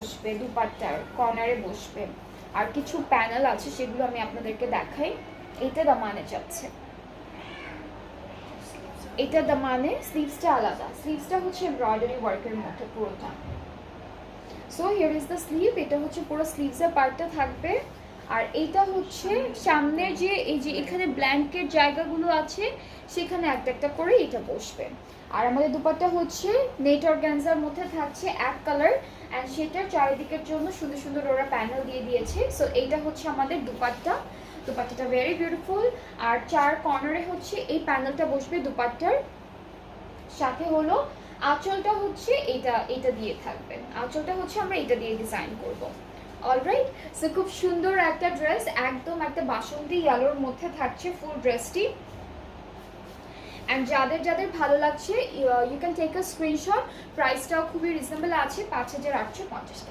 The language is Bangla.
বসবে, দুপাট্টার কর্নারে বসবে। আর কিছু প্যানেল আছে সেগুলো আমি আপনাদেরকে দেখাই। এটা দামানে যাচ্ছে, এটা দামানে। স্লিভসটা আলাদা, স্লিভসটা হচ্ছে এমব্রয়ডারি ওয়ার্কের মধ্যে পুরোটা। So here is the sleeve, এটা হচ্ছে পুরো স্লিভসের পার্টটা থাকবে। আর এইটা হচ্ছে সামনের যে এই যে এখানে ব্ল্যাঙ্কের জায়গাগুলো আছে সেখানে একটা একটা করে এটা বসবে। আর আমাদের দুপাট্টা হচ্ছে নেট অর্গানজার মধ্যে থাকছে এক কালার, অ্যান্ড সেটার চারিদিকের জন্য সুন্দর সুন্দর ওরা প্যানেল দিয়ে দিয়েছে। সো এইটা হচ্ছে আমাদের দুপাট্টা। দুপাট্টাটা ভেরি বিউটিফুল। আর চার কর্নারে হচ্ছে এই প্যানেলটা বসবে দুপাট্টার সাথে। হলো আঁচলটা হচ্ছে এটা এটা দিয়ে থাকবে, আঁচলটা হচ্ছে আমরা এটা দিয়ে ডিজাইন করব। অলরাইট, সো খুব সুন্দর একটা ড্রেস, একদম একটা বাসন্তী ইয়েলোর মধ্যে থাকছে ফুল ড্রেসটি। অ্যান্ড যাদের যাদের ভালো লাগছে you can take a screenshot. প্রাইসটাও খুবই রিজনেবল আছে, 5850 টাকা।